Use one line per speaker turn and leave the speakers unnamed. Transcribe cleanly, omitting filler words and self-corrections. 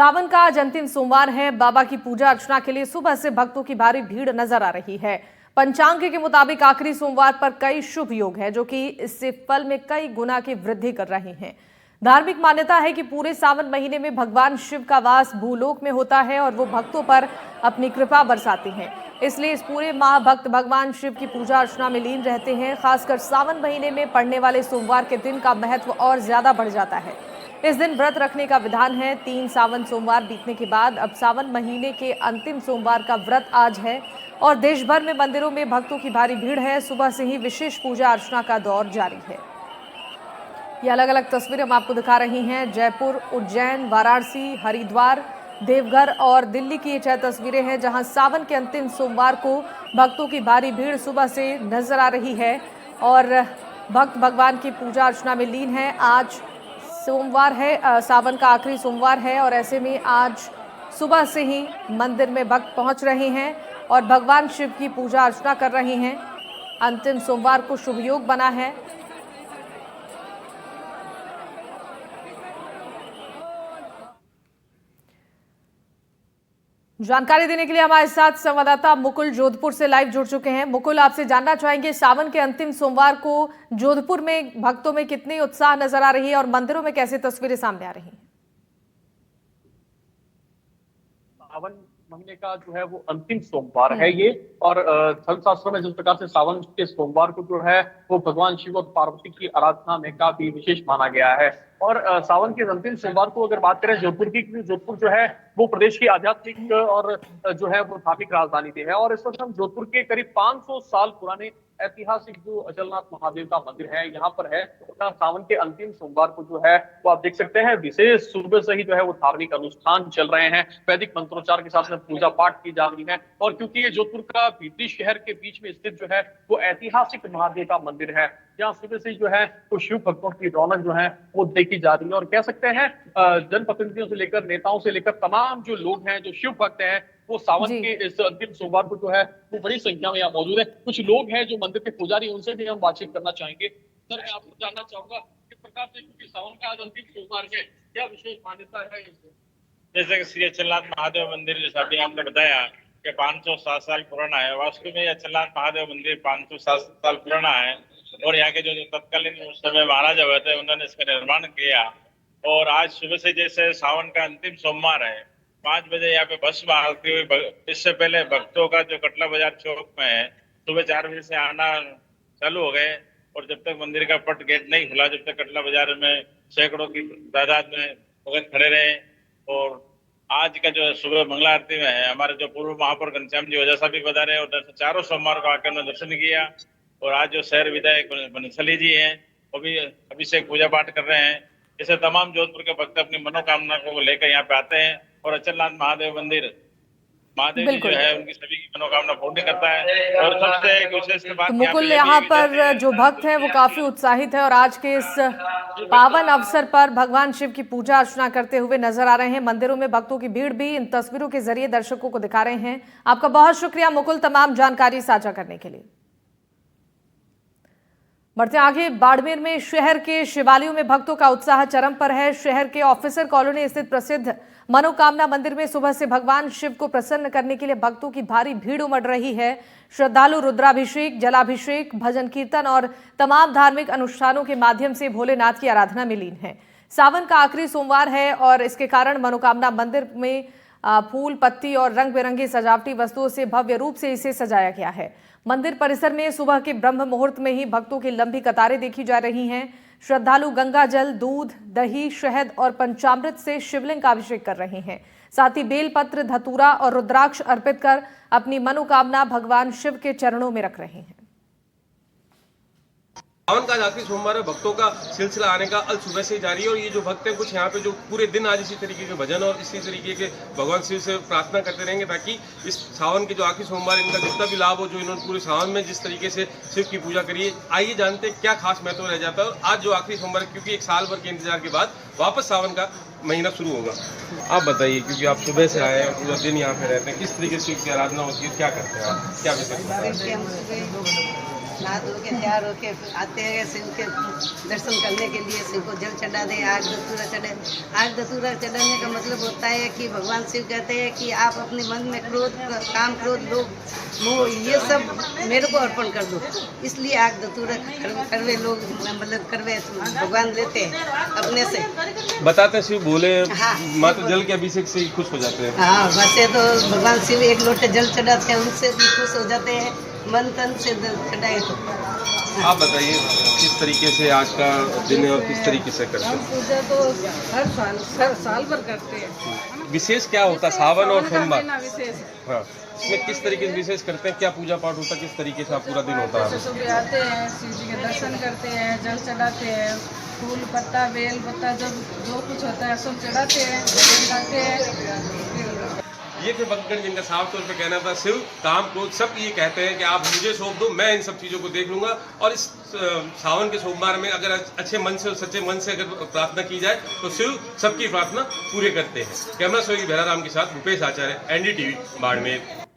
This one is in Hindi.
सावन का आज अंतिम सोमवार है। बाबा की पूजा अर्चना के लिए सुबह से भक्तों की भारी भीड़ नजर आ रही है। पंचांग के मुताबिक आखिरी सोमवार पर कई शुभ योग हैं, जो कि इससे फल में कई गुना की वृद्धि कर रहे हैं। धार्मिक मान्यता है कि पूरे सावन महीने में भगवान शिव का वास भूलोक में होता है और वो भक्तों पर अपनी कृपा बरसाते हैं। इसलिए इस पूरे माह भक्त भगवान शिव की पूजा अर्चना में लीन रहते हैं। खासकर सावन महीने में पड़ने वाले सोमवार के दिन का महत्व और ज्यादा बढ़ जाता है। इस दिन व्रत रखने का विधान है। 3 सावन सोमवार बीतने के बाद अब सावन महीने के अंतिम सोमवार का व्रत आज है और देश भर में मंदिरों में भक्तों की भारी भीड़ है। सुबह से ही विशेष पूजा अर्चना का दौर जारी है। ये अलग अलग तस्वीरें हम आपको दिखा रही हैं। जयपुर, उज्जैन, वाराणसी, हरिद्वार, देवघर और दिल्ली की ये 6 तस्वीरें हैं, जहां सावन के अंतिम सोमवार को भक्तों की भारी भीड़ सुबह से नजर आ रही है और भक्त भगवान की पूजा अर्चना में लीन है। आज सोमवार है, सावन का आखिरी सोमवार है और ऐसे में आज सुबह से ही मंदिर में भक्त पहुंच रहे हैं और भगवान शिव की पूजा अर्चना कर रहे हैं। अंतिम सोमवार को शुभ योग बना है। जानकारी देने के लिए हमारे साथ संवाददाता मुकुल जोधपुर से लाइव जुड़ चुके हैं। मुकुल, आपसे जानना चाहेंगे, सावन के अंतिम सोमवार को जोधपुर में भक्तों में कितनी उत्साह नजर आ रही है और मंदिरों में कैसी तस्वीरें सामने आ रही हैं?
सावन महीने का जो है वो अंतिम सोमवार है ये, और धर्म शास्त्र में जिस प्रकार से सावन के सोमवार को जो है वो भगवान शिव और पार्वती की आराधना में काफी विशेष माना गया है। और सावन के अंतिम सोमवार को अगर बात करें जोधपुर की, जोधपुर जो है वो प्रदेश की आध्यात्मिक और जो है वो धार्मिक राजधानी भी है। और इस वक्त हम जोधपुर के करीब 500 साल पुराने ऐतिहासिक जो अचलनाथ महादेव का मंदिर है यहाँ पर है। सावन के अंतिम सोमवार को जो है वो आप देख सकते हैं विशेष सुबह से ही जो है वो धार्मिक अनुष्ठान चल रहे हैं। वैदिक मंत्रोच्चार के साथ में पूजा पाठ की जा रही है। और क्योंकि ये जोधपुर का भीतरी शहर के बीच में स्थित जो है वो ऐतिहासिक महादेव का मंदिर है, जहाँ सुबह से जो है वो शिव भक्तों की रौनक जो है वो देखी जा रही है। और कह सकते हैं जनप्रतिनिधियों से लेकर नेताओं से लेकर तमाम जो लोग हैं, जो शिव भक्त हैं, वो सावन के इस अंतिम सोमवार को जो है वो बड़ी संख्या में यहाँ मौजूद है। कुछ लोग हैं जो मंदिर के पुजारी, उनसे भी हम बातचीत करना चाहेंगे। सर, मैं आपको जानना चाहूंगा किस प्रकार से, क्योंकि सावन का आज अंतिम सोमवार है, क्या विशेष मान्यता है इसमें?
जैसे कि श्री अचलनाथ महादेव मंदिर, जैसा अभी आपने बताया कि 507 साल पुराना है। वास्तव में अचलनाथ महादेव मंदिर 507 साल पुराना है और यहाँ के जो तत्कालीन उस समय महाराजा हुए थे, उन्होंने इसका निर्माण किया। और आज सुबह से जैसे सावन का अंतिम सोमवार है, 5 बजे यहाँ पे भस्म आरती हुई। इससे पहले भक्तों का जो कटला बाजार चौक में है, सुबह 4 बजे से आना चालू हो गए और जब तक मंदिर का पट गेट नहीं खुला, जब तक कटला बाजार में सैकड़ों की तादाद में भक्त खड़े रहे। और आज का जो सुबह मंगला आरती में है, हमारे जो पूर्व महापौर घनश्याम जी ओझा साहब भी बता रहे हैं और चारों सोमवार को आकर उन्होंने दर्शन किया। और आज जो शहर विधायक बंसली जी हैं वो भी अभिषेक पूजा पाठ कर रहे हैं। इसे तमाम जोधपुर के भक्त अपनी मनोकामना को लेकर यहाँ पे आते हैं और अचलनाथ महादेव मंदिर, महादेव जी जो है उनकी सभी की मनोकामना पूर्ण करता है। और सबसे एक विशेष बात,
तो मुकुल, यहाँ पर जो भक्त हैं वो काफी उत्साहित है और आज के इस पावन अवसर पर भगवान शिव की पूजा अर्चना करते हुए नजर आ रहे हैं। मंदिरों में भक्तों की भीड़ भी इन तस्वीरों के जरिए दर्शकों को दिखा रहे हैं। आपका बहुत शुक्रिया मुकुल, तमाम जानकारी साझा करने के लिए। बढ़ते आगे, बाड़मेर में शहर के शिवालयों में भक्तों का उत्साह चरम पर है। शहर के ऑफिसर कॉलोनी स्थित प्रसिद्ध मनोकामना मंदिर में सुबह से भगवान शिव को प्रसन्न करने के लिए भक्तों की भारी भीड़ उमड़ रही है। श्रद्धालु रुद्राभिषेक, जलाभिषेक, भजन कीर्तन और तमाम धार्मिक अनुष्ठानों के माध्यम से भोलेनाथ की आराधना में लीन है। सावन का आखिरी सोमवार है और इसके कारण मनोकामना मंदिर में फूल, पत्ती और रंग बिरंगी सजावटी वस्तुओं से भव्य रूप से इसे सजाया गया है। मंदिर परिसर में सुबह के ब्रह्म मुहूर्त में ही भक्तों की लंबी कतारें देखी जा रही हैं। श्रद्धालु गंगा जल, दूध, दही, शहद और पंचामृत से शिवलिंग का अभिषेक कर रहे हैं। साथ ही बेलपत्र, धतूरा और रुद्राक्ष अर्पित कर अपनी मनोकामना भगवान शिव के चरणों में रख रहे हैं।
सावन का आखिरी सोमवार है, भक्तों का सिलसिला आने का अल सुबह से जारी है। और ये जो भक्त हैं कुछ यहाँ पे जो पूरे दिन आज इसी तरीके के भजन और इसी तरीके के भगवान शिव से प्रार्थना करते रहेंगे, ताकि इस सावन के जो आखिरी सोमवार इनका जितना भी लाभ हो, जो इन्होंने पूरे सावन में जिस तरीके से शिव की पूजा करी है। आइए जानते हैं क्या खास महत्व रह जाता है आज जो आखिरी सोमवार, क्योंकि एक साल भर के इंतजार के बाद वापस सावन का महीना शुरू होगा। आप बताइए, क्योंकि आप सुबह से आए हैं, पूरा दिन यहाँ पे रहते हैं, किस तरीके से शिव की आराधना होती है, क्या करते हैं आप, क्या विशेष?
नहा धो के तैयार होके आते हैं शिव के दर्शन करने के लिए। शिव को जल चढ़ा दें, आग धतूरा चढ़े। आग धतूरा चढ़ाने का मतलब होता है कि भगवान शिव कहते हैं कि आप अपने मन में क्रोध, काम, क्रोध, लोभ, मोह ये सब मेरे को अर्पण कर दो। इसलिए आग धतूरा करवे लोग मतलब करवे भगवान लेते हैं अपने से।
बताते हैं शिव बोले
हाँ।
मात्र जल के अभिषेक से ही खुश हो जाते हैं।
हाँ, वैसे तो भगवान शिव एक लोटे जल चढ़ाते हैं, उनसे भी खुश हो जाते हैं, मन तन से चढ़ाए तो।
आप बताइए किस तरीके से आज का दिन है और किस तरीके से करते
हम
हैं?
पूजा तो हर साल भर करते हैं।
विशेष क्या होता है सावन और
का
सोमवार?
महीना विशेष है।
हाँ, इसमें किस तरीके से विशेष करते हैं, क्या पूजा पाठ होता है, किस तरीके से आप पूरा दिन होता
जैसे
है?
सुबह आते हैं, शिव जी के दर्शन करते हैं, जल चढ़ाते हैं, फूल पत्ता बेल पत्ता जो कुछ होता है सब चढ़ाते हैं, भजन गाते हैं।
ये थे भक्तगण जिनका साफ तौर पे कहना था शिव काम क्रोध सब ये कहते हैं कि आप मुझे सौंप दो, मैं इन सब चीज़ों को देख लूंगा। और इस सावन के सोमवार में अगर अच्छे मन से और सच्चे मन से अगर प्रार्थना की जाए तो शिव सबकी प्रार्थना पूरे करते हैं। कैमरा सोई भैराराम के साथ भूपेश आचार्य, NDTV बाड़मेर।